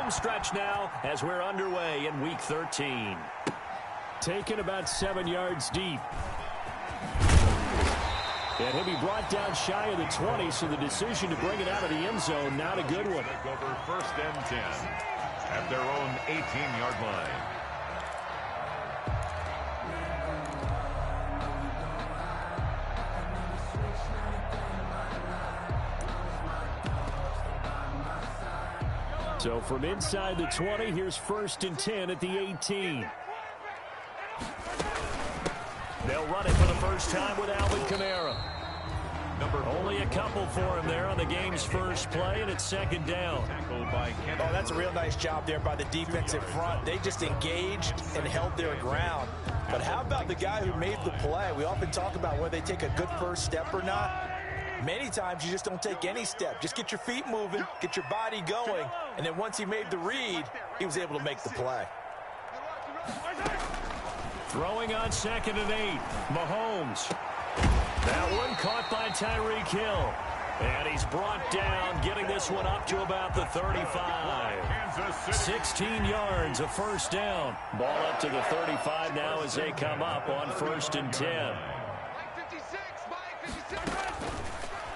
home stretch now as we're underway in Week 13. Taken about 7 yards deep. And he'll be brought down shy of the 20, so the decision to bring it out of the end zone, not a good one. Take over 1st and 10 at their own 18-yard line. So from inside the 20, here's 1st and 10 at the 18. They'll run it for the first time with Alvin Kamara. Only a couple for him there on the game's first play, and it's 2nd down. Oh, that's a real nice job there by the defensive front. They just engaged and held their ground. But how about the guy who made the play? We often talk about whether they take a good first step or not. Many times you just don't take any step. Just get your feet moving, get your body going, and then once he made the read, he was able to make the play. Throwing on 2nd and 8. Mahomes. That one caught by Tyreek Hill. And he's brought down, getting this one up to about the 35. 16 yards, a first down. Ball up to the 35 now as they come up on 1st and 10.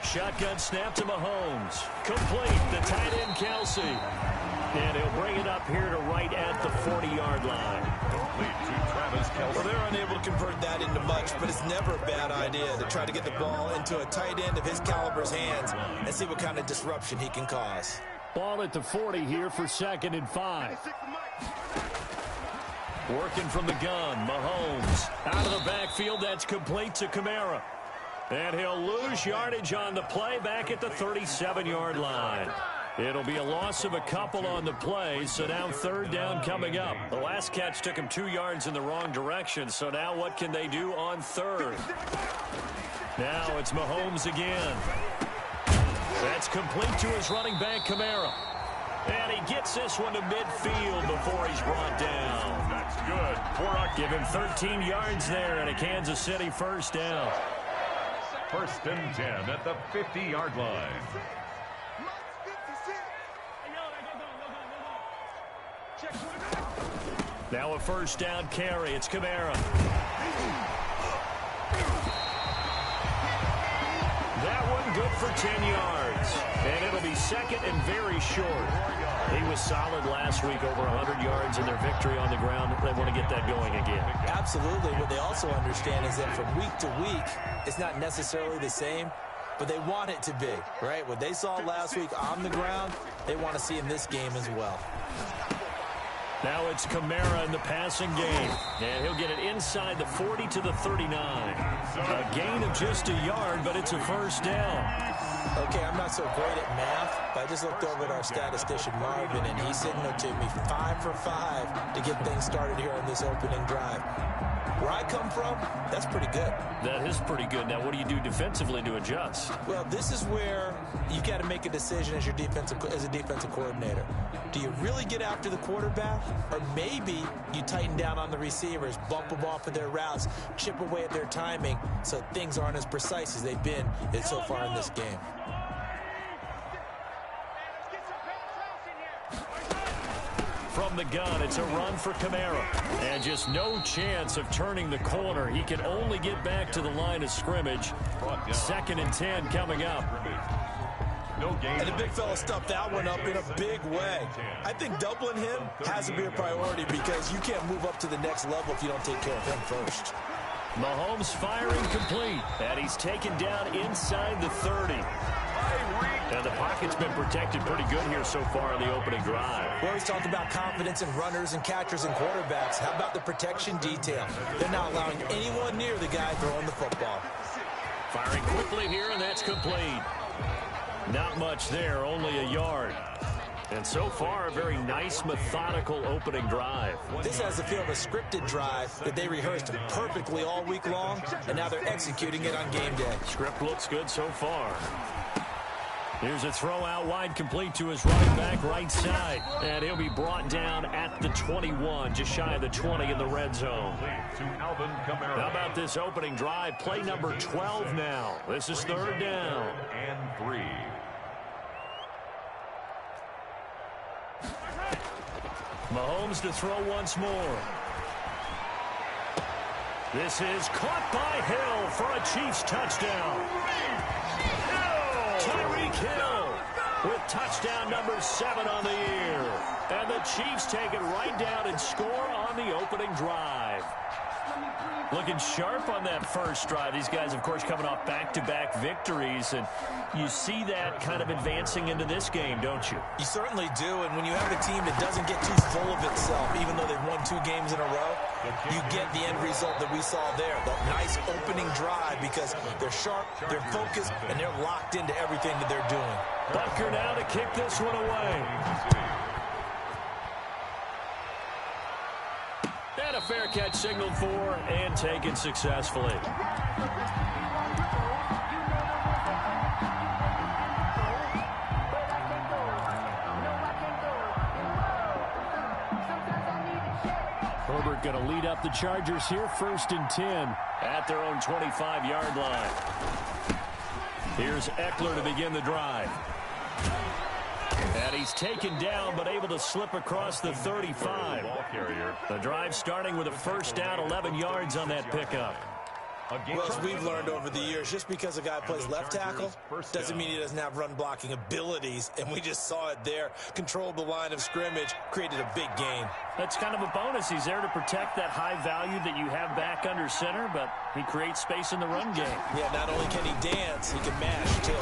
Shotgun snap to Mahomes. Complete, the tight end Kelsey. And he'll bring it up here to right at the 40-yard line. Well, they're unable to convert that into much, but it's never a bad idea to try to get the ball into a tight end of his caliber's hands and see what kind of disruption he can cause. Ball at the 40 here for 2nd and 5. Working from the gun, Mahomes. Out of the backfield, that's complete to Kamara. And he'll lose yardage on the play back at the 37-yard line. It'll be a loss of a couple on the play, so now 3rd down coming up. The last catch took him 2 yards in the wrong direction, so now what can they do on 3rd? Now it's Mahomes again. That's complete to his running back, Kamara. And he gets this one to midfield before he's brought down. That's good. Give him 13 yards there and a Kansas City first down. 1st and 10 at the 50-yard line. Now a first down carry. It's Kamara. That one good for 10 yards. And it'll be 2nd and very short. He was solid last week, over 100 yards in their victory on the ground. They want to get that going again. Absolutely. What they also understand is that from week to week, it's not necessarily the same, but they want it to be, right? What they saw last week on the ground, they want to see in this game as well. Now it's Kamara in the passing game. And he'll get it inside the 40 to the 39. A gain of just a yard, but it's a first down. Okay, I'm not so great at math, but I just looked over at our statistician, Marvin, and he signaled to me 5 for 5 to get things started here on this opening drive. Where I come from, that's pretty good. That is pretty good. Now, what do you do defensively to adjust? Well, this is where you got to make a decision as a defensive coordinator. Do you really get after the quarterback, or maybe you tighten down on the receivers, bump them off of their routes, chip away at their timing, so things aren't as precise as they've been so far in this game. From the gun, it's a run for Kamara. And just no chance of turning the corner. He can only get back to the line of scrimmage. 2nd and 10 coming up. And the big fella stuffed that one up in a big way. I think doubling him has to be a priority because you can't move up to the next level if you don't take care of him first. Mahomes firing complete. And he's taken down inside the 30. And the pocket's been protected pretty good here so far in the opening drive. We always talk about confidence in runners and catchers and quarterbacks. How about the protection detail? They're not allowing anyone near the guy throwing the football. Firing quickly here, and that's complete. Not much there, only a yard. And so far, a very nice, methodical opening drive. This has the feel of a scripted drive that they rehearsed perfectly all week long, and now they're executing it on game day. Script looks good so far. Here's a throw out wide, complete to his running back, right side. And he'll be brought down at the 21, just shy of the 20 in the red zone. How about this opening drive? Play number 12 now. This is 3rd down. And 3. Mahomes to throw once more. This is caught by Hill for a Chiefs touchdown. Tyreek Hill with touchdown number 7 on the year. And the Chiefs take it right down and score on the opening drive. Looking sharp on that first drive. These guys, of course, coming off back-to-back victories, and you see that kind of advancing into this game, don't you? You certainly do, and when you have a team that doesn't get too full of itself, even though they've won 2 games in a row, you get the end result that we saw there. The nice opening drive because they're sharp, they're focused, and they're locked into everything that they're doing. Butker now to kick this one away. And a fair catch signaled for and taken successfully. Herbert going to lead up the Chargers here, 1st and 10 at their own 25-yard line. Here's Eckler to begin the drive. And he's taken down, but able to slip across the 35. The drive starting with a first down, 11 yards on that pickup. Well, as we've learned over the years, just because a guy plays left tackle doesn't mean he doesn't have run-blocking abilities, and we just saw it there. Controlled the line of scrimmage, created a big gain. That's kind of a bonus. He's there to protect that high value that you have back under center, but he creates space in the run game. Yeah, not only can he dance, he can mash, too.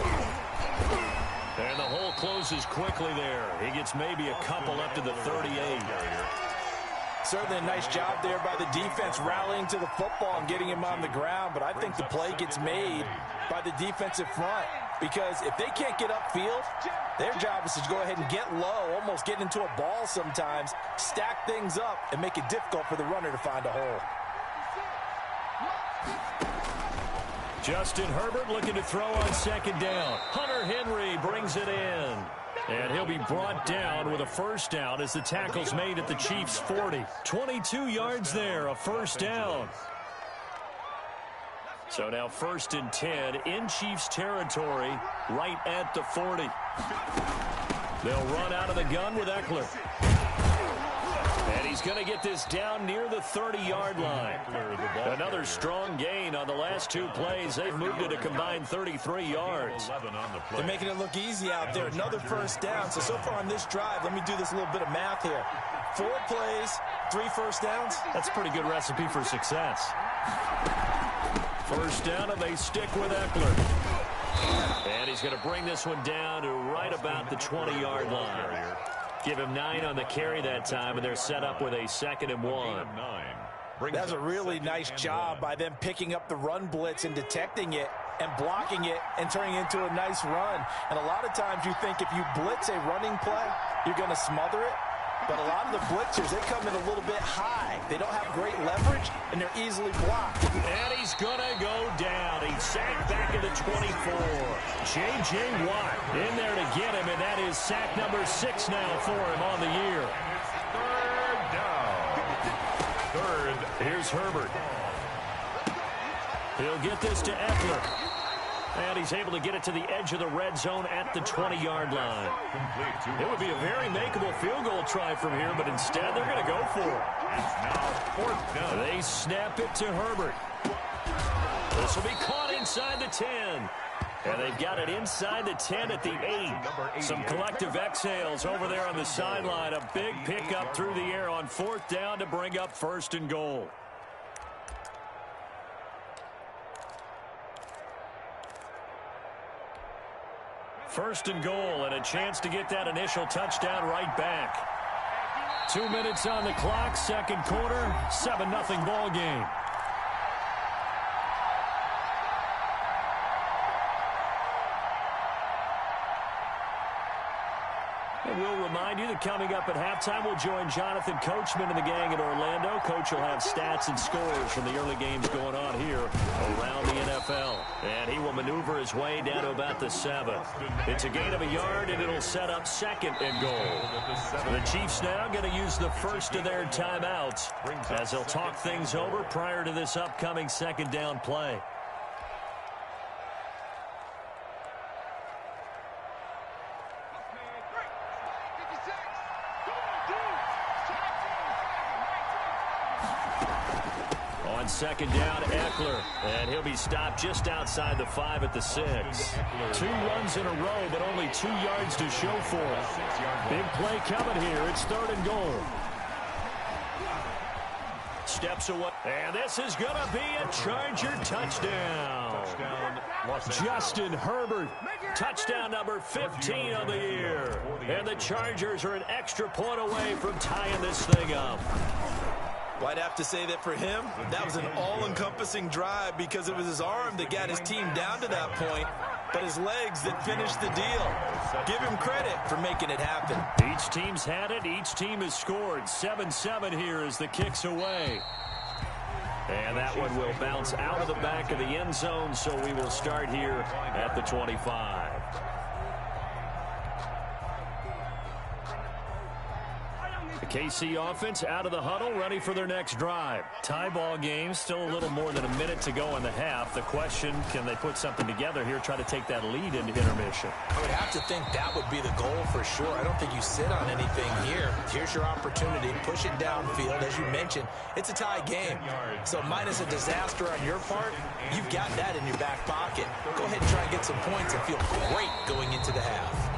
And the hole closes quickly there. He gets maybe a couple up to the 38. Certainly a nice job there by the defense rallying to the football and getting him on the ground, but I think the play gets made by the defensive front because if they can't get upfield, their job is to go ahead and get low, almost get into a ball sometimes, stack things up, and make it difficult for the runner to find a hole. Justin Herbert looking to throw on 2nd down. Hunter Henry brings it in. And he'll be brought down with a first down as the tackle's made at the Chiefs' 40. 22 yards there, a first down. So now 1st and 10 in Chiefs territory, right at the 40. They'll run out of the gun with Eckler. And he's going to get this down near the 30-yard line. Another strong gain on the last 2 plays. They've moved it a combined 33 yards. They're making it look easy out there. Another first down. So far on this drive, let me do this little bit of math here. 4 plays, 3 first downs. That's a pretty good recipe for success. First down, and they stick with Eckler. And he's going to bring this one down to right about the 20-yard line. Give him 9 on the carry that time, and they're set up with a 2nd and 1. That's a really nice job by them picking up the run blitz and detecting it and blocking it and turning it into a nice run. And a lot of times you think if you blitz a running play, you're going to smother it. But a lot of the blitzers, they come in a little bit high. They don't have great leverage, and they're easily blocked. And he's going to go down. He's sacked back at the 24. J.J. Watt in there to get him, and that is sack number 6 now for him on the year. 3rd down. 3rd. Here's Herbert. He'll get this to Eckler. And he's able to get it to the edge of the red zone at the 20-yard line. It would be a very makeable field goal try from here, but instead they're going to go for it. It's now 4th down. They snap it to Herbert. This will be caught inside the 10. And they've got it inside the 10 at the 8. Some collective exhales over there on the sideline. A big pickup through the air on 4th down to bring up 1st and goal. First and goal, and a chance to get that initial touchdown right back. 2 minutes on the clock, 2nd quarter, 7-0 ball game. And we'll remind you that coming up at halftime, we'll join Jonathan Coachman and the gang in Orlando. Coach will have stats and scores from the early games going on here around the NFL. And he will maneuver his way down to about the 7. It's a gain of a yard, and it'll set up 2nd and goal. The Chiefs now going to use the first of their timeouts as they'll talk things over prior to this upcoming 2nd down play. second down, Eckler. And he'll be stopped just outside the 5 at the 6. 2 runs in a row, but only 2 yards to show for it. Big play coming here. It's 3rd and goal. Steps away. And this is going to be a Charger touchdown. Justin Herbert. Touchdown number 15 of the year. And the Chargers are an extra point away from tying this thing up. Well, I'd have to say that for him, that was an all-encompassing drive because it was his arm that got his team down to that point, but his legs that finished the deal. Give him credit for making it happen. Each team's had it. Each team has scored. 7-7 here as the kick's away. And that one will bounce out of the back of the end zone, so we will start here at the 25. The KC offense out of the huddle, ready for their next drive. Tie ball game, still a little more than a minute to go in the half. The question, can they put something together here, try to take that lead into intermission? I would have to think that would be the goal for sure. I don't think you sit on anything here. Here's your opportunity. Push it downfield. As you mentioned, it's a tie game. So minus a disaster on your part, you've got that in your back pocket. Go ahead and try and get some points and feel great going into the half.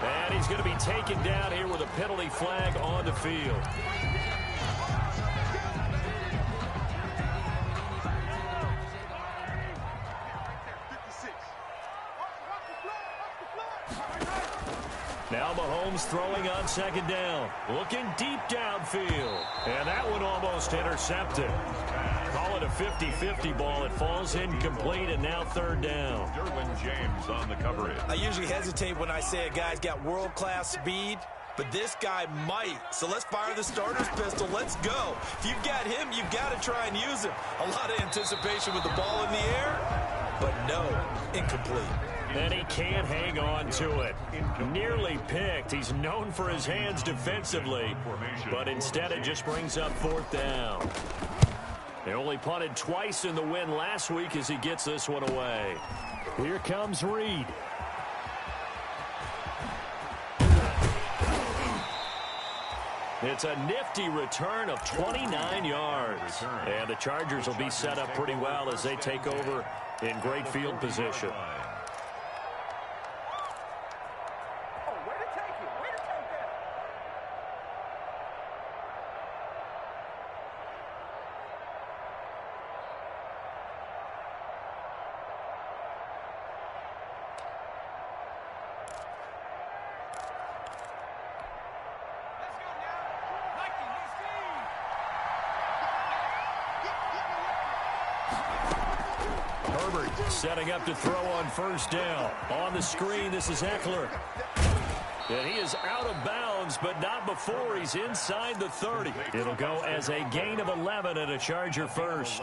And he's going to be taken down here with a penalty flag on the field. Now Mahomes throwing on second down. Looking deep downfield. And that one almost intercepted. Call it a 50-50 ball. It falls incomplete, and now 3rd down. Derwin James on the coverage. I usually hesitate when I say a guy's got world-class speed, but this guy might. So let's fire the starter's pistol. Let's go. If you've got him, you've got to try and use him. A lot of anticipation with the ball in the air, but no, incomplete. And he can't hang on to it. Nearly picked. He's known for his hands defensively, but instead it just brings up 4th down. They only punted twice in the win last week as he gets this one away. Here comes Reed. It's a nifty return of 29 yards. And the Chargers will be set up pretty well as they take over in great field position. Setting up to throw on 1st down. On the screen, this is Eckler. And he is out of bounds, but not before he's inside the 30. It'll go as a gain of 11 and a Charger first.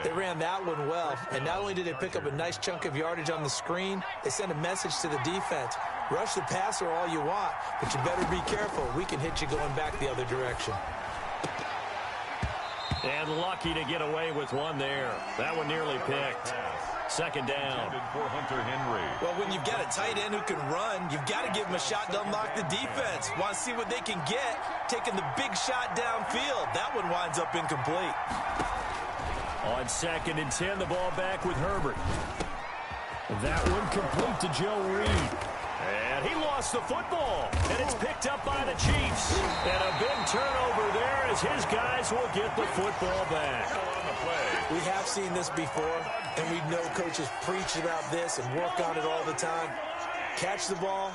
They ran that one well, and not only did they pick up a nice chunk of yardage on the screen, they sent a message to the defense. Rush the passer all you want, but you better be careful. We can hit you going back the other direction. And lucky to get away with one there. That one nearly picked. 2nd down. For Hunter Henry. Well, when you've got a tight end who can run, you've got to give him a shot to unlock the defense. Want to see what they can get, taking the big shot downfield. That one winds up incomplete. On 2nd and 10, the ball back with Herbert. That one complete to Joe Reed. And he lost the football, and it's picked up by the Chiefs. And a big turnover there as his guys will get the football back. We have seen this before, and we know coaches preach about this and work on it all the time. Catch the ball.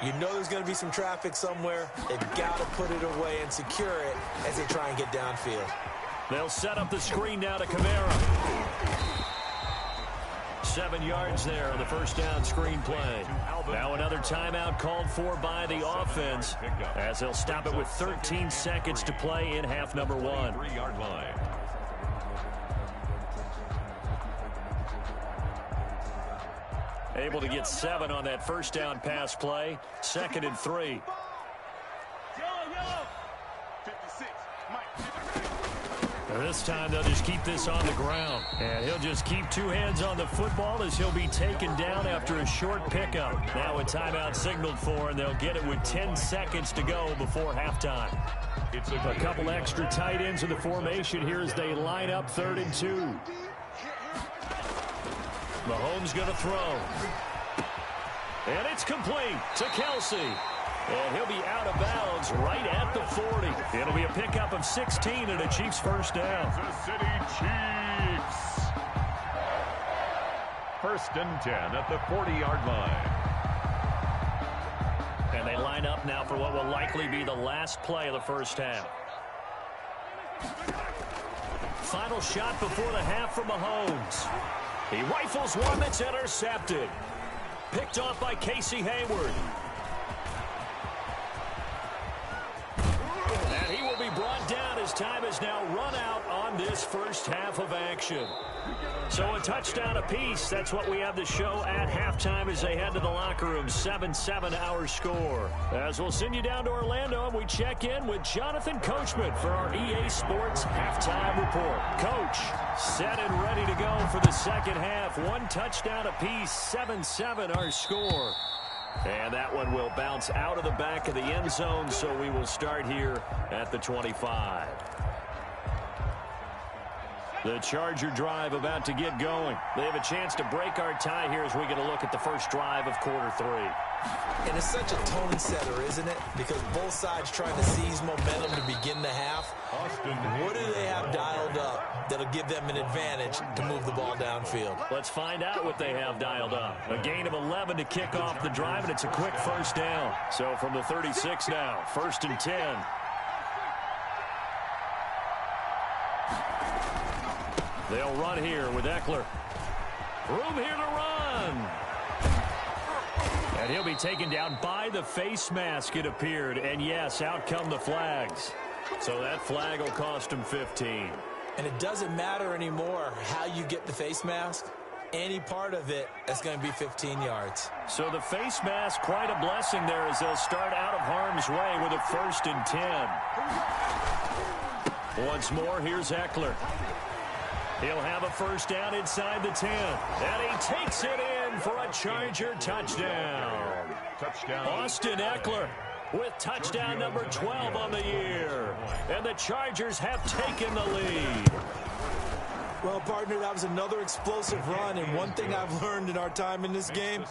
You know there's going to be some traffic somewhere. They've got to put it away and secure it as they try and get downfield. They'll set up the screen now to Kamara. 7 yards there on the 1st down screen play. Now another timeout called for by the offense as they'll stop it with 13 seconds to play in half number 1. 3-yard line. Able to get 7 on that 1st down pass play. 2nd and 3. This time they'll just keep this on the ground. And he'll just keep two hands on the football as he'll be taken down after a short pickup. Now a timeout signaled for, and they'll get it with 10 seconds to go before halftime. It's a couple extra tight ends in the formation here as they line up 3rd and 2. Mahomes going to throw. And it's complete to Kelsey. And he'll be out of bounds right at the 40. It'll be a pickup of 16 and a Chiefs first down. The City Chiefs. 1st and 10 at the 40-yard line. And they line up now for what will likely be the last play of the first half. Final shot before the half from Mahomes. He rifles one that's intercepted. Picked off by Casey Hayward. And he will be brought down as time is now run out on this first half of action. So a touchdown apiece. That's what we have to show at halftime as they head to the locker room. 7-7 our score. As we'll send you down to Orlando, and we check in with Jonathan Coachman for our EA Sports halftime report. Coach, set and ready to go for the second half. One touchdown apiece. 7-7 our score. And that one will bounce out of the back of the end zone, so we will start here at the 25. The Charger drive about to get going. They have a chance to break our tie here as we get a look at the first drive of quarter 3. And it's such a tone setter, isn't it? Because both sides trying to seize momentum to begin the half. What do they have dialed up that'll give them an advantage to move the ball downfield? Let's find out what they have dialed up. A gain of 11 to kick off the drive, and it's a quick first down. So from the 36 now, 1st and 10. They'll run here with Eckler. Room here to run. And he'll be taken down by the face mask, it appeared. And yes, out come the flags. So that flag will cost him 15. And it doesn't matter anymore how you get the face mask. Any part of it, that's going to be 15 yards. So the face mask, quite a blessing there as they'll start out of harm's way with a 1st and 10. Once more, here's Eckler. He'll have a first down inside the 10. And he takes it in for a Charger touchdown. Austin Eckler with touchdown number 12 on the year. And the Chargers have taken the lead. Well, partner, that was another explosive run, and one thing I've learned in our time in this game,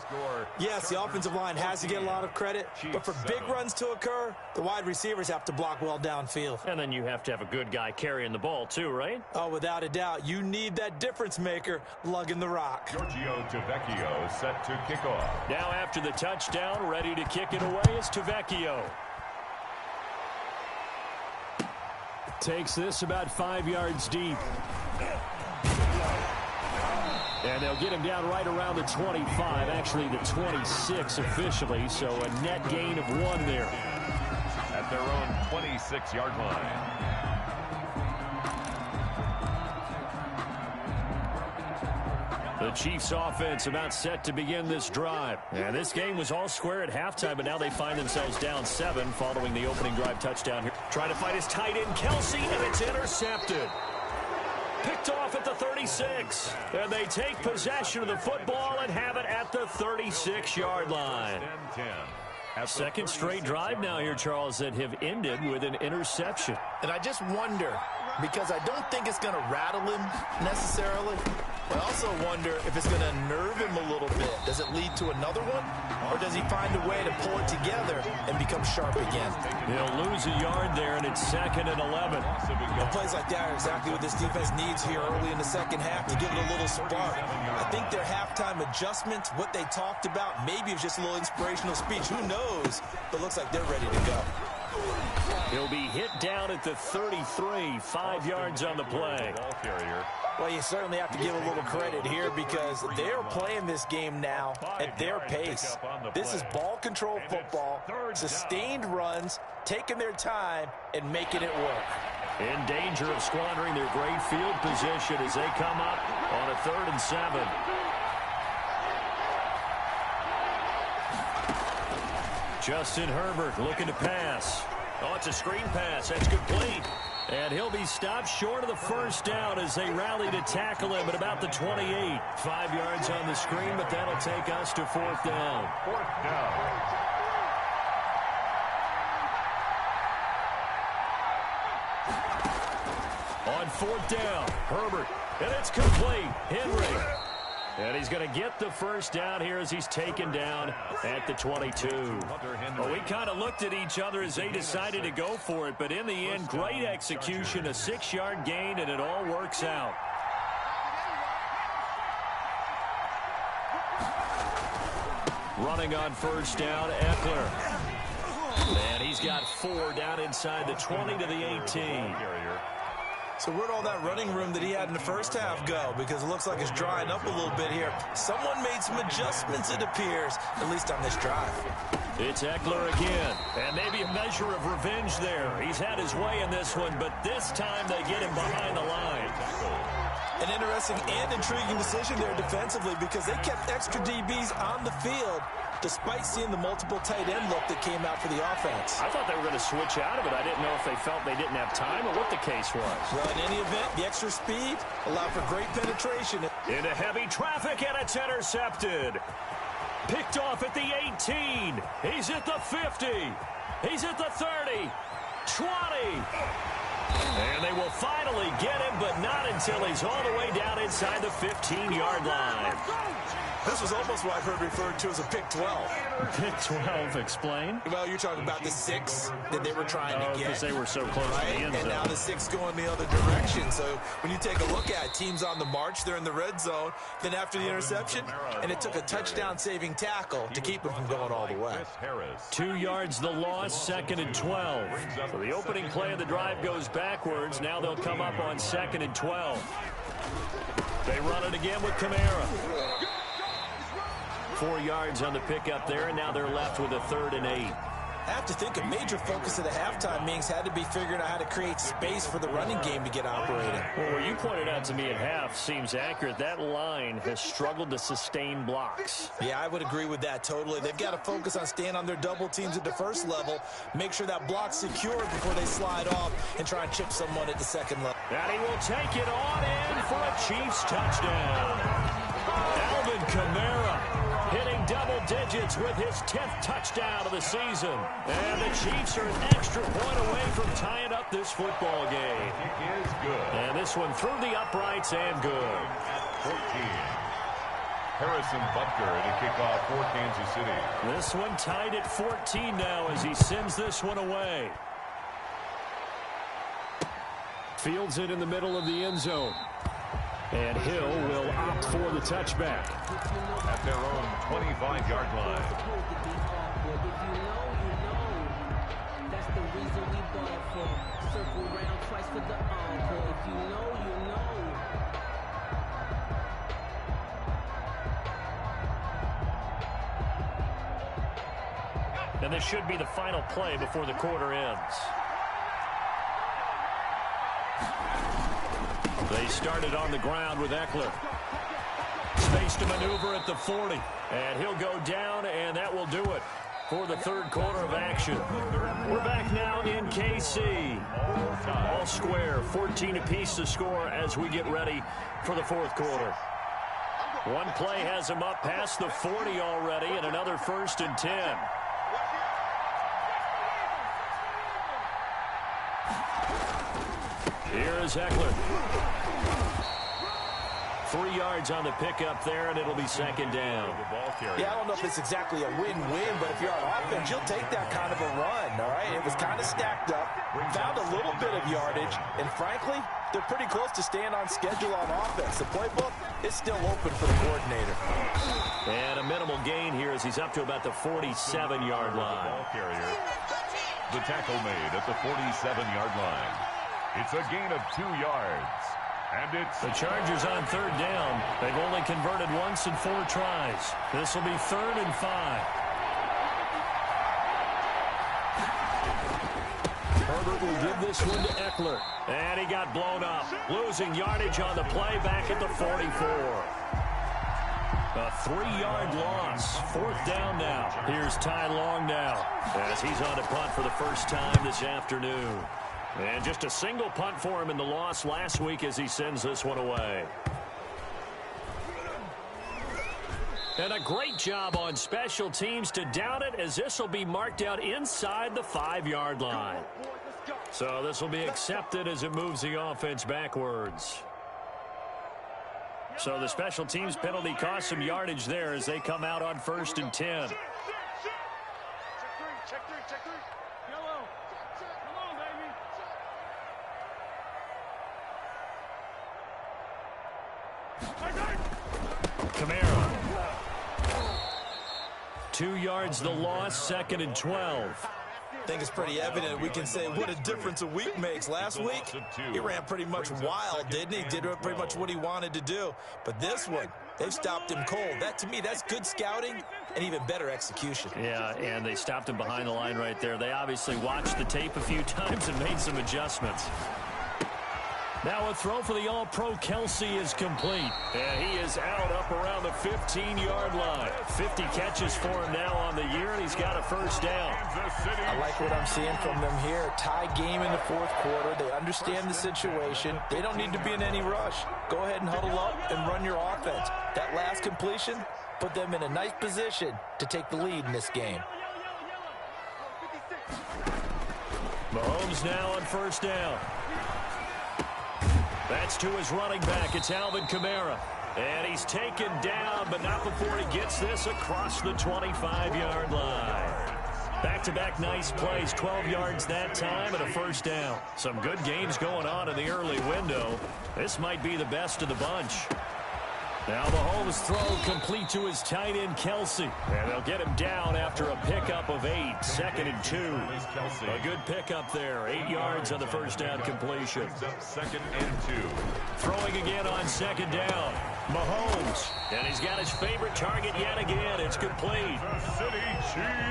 yes, the offensive line has to get a lot of credit, but for big runs to occur, the wide receivers have to block well downfield. And then you have to have a good guy carrying the ball too, right? Oh, without a doubt. You need that difference maker lugging the rock. Giorgio Tavecchio set to kick off. Now after the touchdown, ready to kick it away is Tavecchio. Takes this about 5 yards deep. And they'll get him down right around the 25, actually the 26 officially, so a net gain of 1 there. At their own 26-yard line. The Chiefs offense about set to begin this drive. And this game was all square at halftime, but now they find themselves down 7 following the opening drive touchdown here. Trying to find his tight end, Kelsey, and it's intercepted. Picked off at the 36. And they take possession of the football and have it at the 36-yard line. Second straight drive now here, Charles, that have ended with an interception. And I just wonder, because I don't think it's going to rattle him necessarily, but I also wonder if it's going to nerve him a little bit. Does it lead to another one? Or does he find a way to pull it together and become sharp again? He'll lose a yard there, and it's 2nd and 11. Well, plays like that are exactly what this defense needs here early in the second half to give it a little spark. I think their halftime adjustments, what they talked about, maybe it's just a little inspirational speech. Who knows? But looks like they're ready to go. He'll be hit down at the 33, 5 yards on the play. Well, you certainly have to give a little credit here because they're playing this game now at their pace. This is ball control football, sustained runs, taking their time, and making it work. In danger of squandering their great field position as they come up on a 3rd and 7. Justin Herbert looking to pass. Oh, it's a screen pass. That's complete. And he'll be stopped short of the first down as they rally to tackle him at about the 28. 5 yards on the screen, but that'll take us to fourth down. Fourth down. On fourth down, Herbert, and it's complete. Henry. And he's going to get the first down here as he's taken down at the 22. Well, we kind of looked at each other as they decided to go for it, but in the end, great execution, a 6-yard gain, and it all works out. Running on first down, Eckler. And he's got 4 down inside the 20 to the 18. So where'd all that running room that he had in the first half go? Because it looks like it's drying up a little bit here. Someone made some adjustments, it appears, at least on this drive. It's Eckler again, and maybe a measure of revenge there. He's had his way in this one, but this time they get him behind the line. An interesting and intriguing decision there defensively because they kept extra DBs on the field despite seeing the multiple tight end look that came out for the offense. I thought they were going to switch out of it. I didn't know if they felt they didn't have time or what the case was. Well, in any event, the extra speed allowed for great penetration. Into heavy traffic, and it's intercepted. Picked off at the 18. He's at the 50. He's at the 30. 20. And they will finally get him, but not until he's all the way down inside the 15-yard line. This was almost what I've heard referred to as a pick 12. Pick 12, explain? Well, you're talking about the 6 that they were trying to get. Because they were so close to the end zone. And now the 6 going the other direction. So when you take a look at teams on the march, they're in the red zone. Then after the interception, and it took a touchdown-saving tackle to keep them from going all the way. 2 yards the loss, 2nd and 12. So the opening play of the drive goes backwards. Now they'll come up on 2nd and 12. They run it again with Kamara. 4 yards on the pickup there, and now they're left with a 3rd and 8. I have to think a major focus of the halftime meetings had to be figuring out how to create space for the running game to get operating. Well, what you pointed out to me at half seems accurate. That line has struggled to sustain blocks. Yeah, I would agree with that totally. They've got to focus on staying on their double teams at the first level, make sure that block's secured before they slide off and try and chip someone at the second level. And he will take it on in for a Chiefs touchdown. Alvin Kamara hitting double digits with his 10th touchdown of the season. And the Chiefs are an extra point away from tying up this football game. It is good. And this one through the uprights and good. 14. Harrison Butker to kick off for Kansas City. This one tied at 14 now as he sends this one away. Fields it in the middle of the end zone. And Hill will opt for the touchback. At their own 25-yard line. And this should be the final play before the quarter ends. They started on the ground with Eckler. Space to maneuver at the 40. And he'll go down, and that will do it for the third quarter of action. We're back now in KC. All square, 14 apiece to score as we get ready for the fourth quarter. One play has him up past the 40 already, and another 1st and 10. Here's Eckler. 3 yards on the pickup there, and it'll be 2nd down. Yeah, I don't know if it's exactly a win-win, but if you're on offense, you'll take that kind of a run, all right? It was kind of stacked up, found a little bit of yardage, and frankly, they're pretty close to staying on schedule on offense. The playbook is still open for the coordinator. And a minimal gain here as he's up to about the 47-yard line. The tackle made at the 47-yard line. It's a gain of 2 yards. And it's the Chargers on 3rd down. They've only converted once in 4 tries. This will be 3rd and 5. Herbert will give this one to Eckler. And he got blown up. Losing yardage on the play back at the 44. A 3-yard loss. 4th down now. Here's Ty Long now as he's on to punt for the first time this afternoon. And just a single punt for him in the loss last week as he sends this one away. And a great job on special teams to down it, as this will be marked out inside the 5-yard line. So this will be accepted as it moves the offense backwards. So the special teams penalty cost some yardage there as they come out on 1st and 10. Kamara. 2 yards the loss, 2nd and 12. I think it's pretty evident. We can say what a difference a week makes. Last week, he ran pretty much wild, didn't he? Did pretty much what he wanted to do. But this one, they've stopped him cold. That, to me, that's good scouting and even better execution. Yeah, and they stopped him behind the line right there. They obviously watched the tape a few times and made some adjustments. Now a throw for the All-Pro Kelsey is complete. And he is out up around the 15-yard line. 50 catches for him now on the year, and he's got a 1st down. I like what I'm seeing from them here. Tie game in the 4th quarter. They understand the situation. They don't need to be in any rush. Go ahead and huddle up and run your offense. That last completion put them in a nice position to take the lead in this game. Mahomes now on 1st down. That's to his running back. It's Alvin Kamara. And he's taken down, but not before he gets this across the 25-yard line. Back-to-back nice plays, 12 yards that time and a 1st down. Some good games going on in the early window. This might be the best of the bunch. Now Mahomes' throw complete to his tight end, Kelsey. And they'll get him down after a pickup of 8, 2nd and 2. A good pickup there, 8 yards on the 1st down completion. 2nd and 2. Throwing again on 2nd down. Mahomes. And he's got his favorite target yet again. It's complete.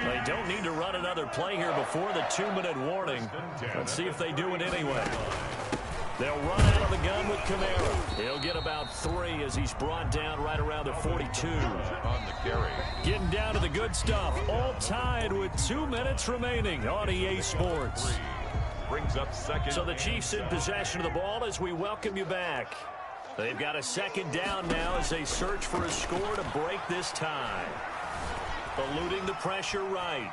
They don't need to run another play here before the 2-minute warning. Let's see if they do it anyway. They'll run out of the gun with Kamara. He'll get about 3 as he's brought down right around the 42. On the carry. Getting down to the good stuff. All tied with 2 minutes remaining on EA Sports. Brings up 2nd. So the Chiefs in possession of the ball as we welcome you back. They've got a 2nd down now as they search for a score to break this tie. Eluding the pressure right.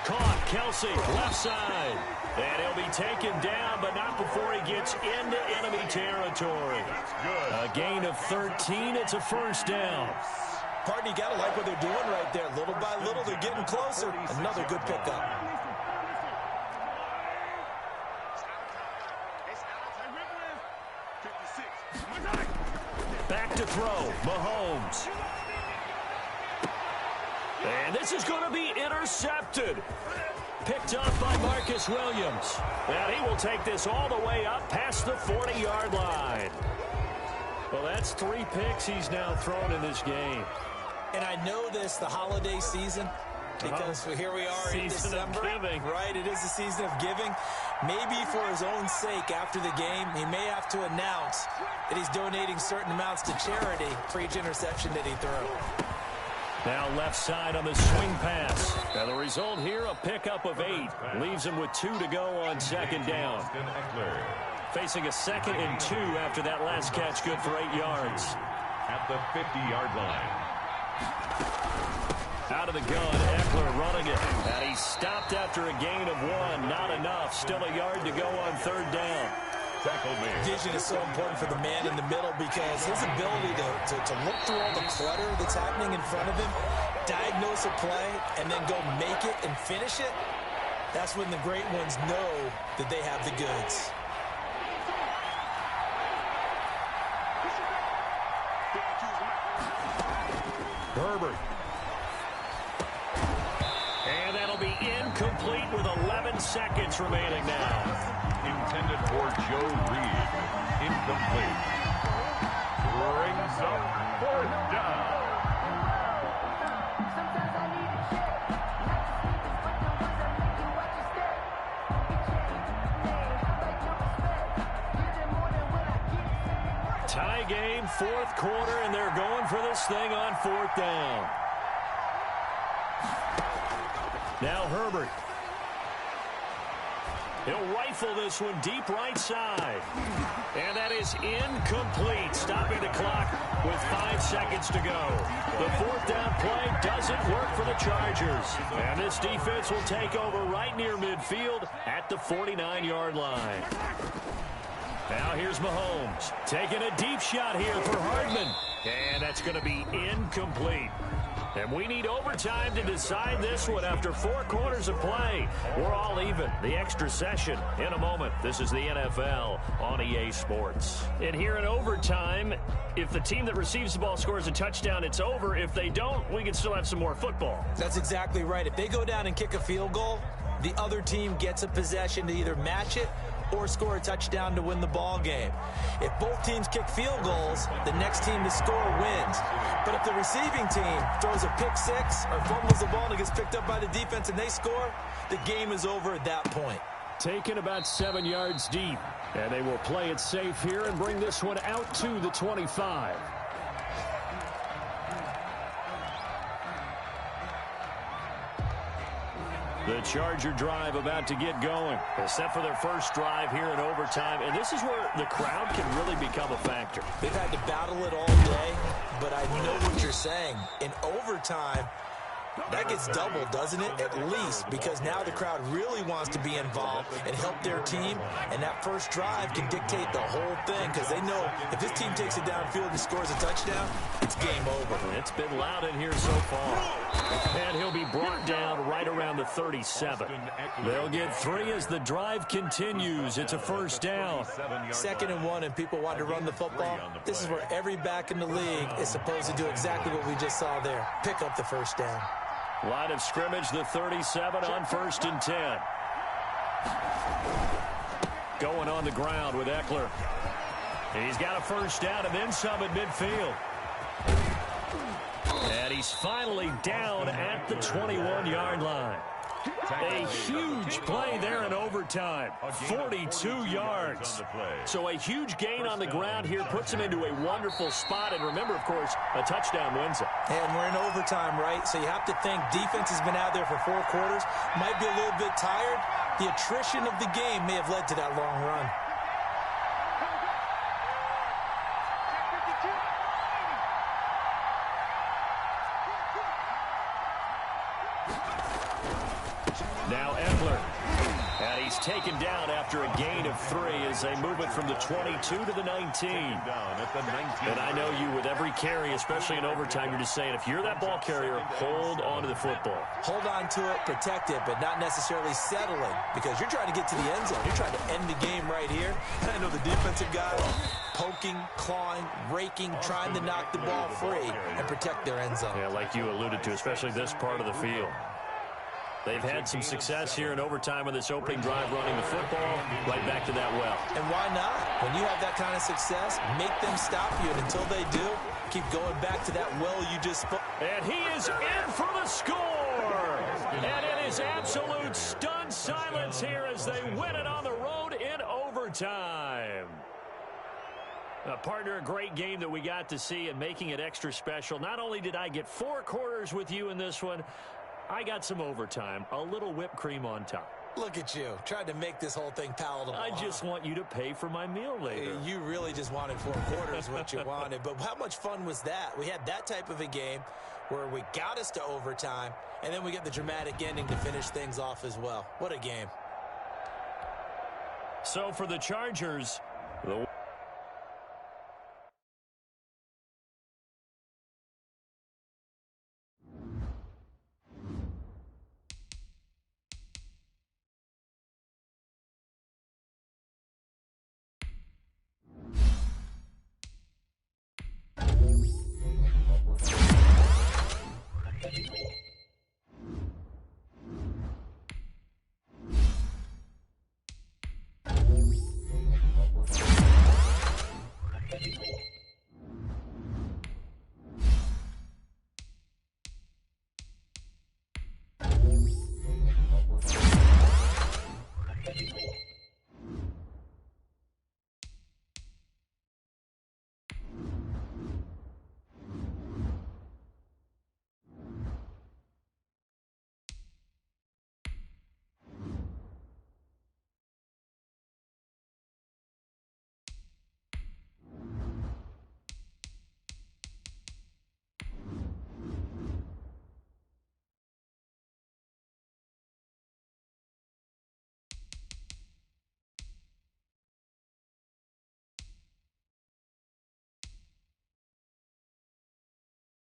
Caught. Kelsey, left side. And he'll be taken down, but not before he gets into enemy territory. A gain of 13. It's a 1st down. Pardon, you got to like what they're doing right there. Little by little, they're getting closer. Another good pickup. Back to throw. Mahomes. And this is going to be intercepted. Picked up by Marcus Williams. And he will take this all the way up past the 40-yard line. Well, that's 3 picks he's now thrown in this game. And I know this, the holiday season, because here we are in December. Right, it is the season of giving. Maybe for his own sake after the game, he may have to announce that he's donating certain amounts to charity for each interception that he threw. Now left side on the swing pass. And the result here, a pickup of 8. Leaves him with 2 to go on 2nd down. Facing a 2nd and 2 after that last catch, good for 8 yards. At the 50-yard line. Out of the gun, Eckler running it. And he's stopped after a gain of 1. Not enough. Still a yard to go on 3rd down. Vision is so important for the man in the middle because his ability to look through all the clutter that's happening in front of him, diagnose a play, and then go make it and finish it, that's when the great ones know that they have the goods. Herbert. And that'll be incomplete with 11 seconds remaining now. Intended for Joe Reed. Incomplete. Brings up 4th down. Tie game, 4th quarter, and they're going for this thing on 4th down. Now Herbert. He'll rifle this one deep right side. And that is incomplete, stopping the clock with 5 seconds to go. The fourth down play doesn't work for the Chargers. And this defense will take over right near midfield at the 49-yard line. Now here's Mahomes taking a deep shot here for Hardman. And that's going to be incomplete. And we need overtime to decide this one after 4 quarters of play. We're all even. The extra session in a moment. This is the NFL on EA Sports. And here in overtime, if the team that receives the ball scores a touchdown, it's over. If they don't, we can still have some more football. That's exactly right. If they go down and kick a field goal, the other team gets a possession to either match it or score a touchdown to win the ball game. If both teams kick field goals, the next team to score wins. But if the receiving team throws a pick six or fumbles the ball and it gets picked up by the defense and they score, the game is over at that point. Taken about 7 yards deep. And they will play it safe here and bring this one out to the 25. The Charger drive about to get going. They're set for their first drive here in overtime. And this is where the crowd can really become a factor. They've had to battle it all day, but I know what you're saying. In overtime, that gets doubled, doesn't it? At least, because now the crowd really wants to be involved and help their team, and that first drive can dictate the whole thing because they know if this team takes it downfield and scores a touchdown, it's game over. It's been loud in here so far. And he'll be brought down right around the 37. They'll get 3 as the drive continues. It's a first down. 2nd and 1, and people want to run the football. This is where every back in the league is supposed to do exactly what we just saw there. Pick up the first down. Line of scrimmage, the 37 on 1st and 10. Going on the ground with Eckler. He's got a first down and then some at midfield. And he's finally down at the 21-yard line. A huge play there in overtime. 42 yards. So a huge gain on the ground here puts him into a wonderful spot. And remember, of course, a touchdown wins it. And we're in overtime, right? So you have to think defense has been out there for 4 quarters. Might be a little bit tired. The attrition of the game may have led to that long run. Now Eckler. And he's taken down after a gain of 3 as they move it from the 22 to the 19. And I know you, with every carry, especially in overtime, you're just saying, if you're that ball carrier, hold on to the football. Hold on to it, protect it, but not necessarily settling, because you're trying to get to the end zone. You're trying to end the game right here. And I know the defensive guys poking, clawing, raking, trying to knock the ball free and protect their end zone. Yeah, like you alluded to, especially this part of the field. They've had some success here in overtime on this opening drive running the football right back to that well. And why not? When you have that kind of success, make them stop you. And until they do, keep going back to that well you just spoke. And he is in for the score. And it is absolute stunned silence here as they win it on the road in overtime. Partner, a great game that we got to see and making it extra special. Not only did I get 4 quarters with you in this one, I got some overtime, a little whipped cream on top. Look at you, trying to make this whole thing palatable. I just want you to pay for my meal later. You really just wanted 4 quarters what you wanted. But how much fun was that? We had that type of a game where we got us to overtime, and then we get the dramatic ending to finish things off as well. What a game. So for the Chargers,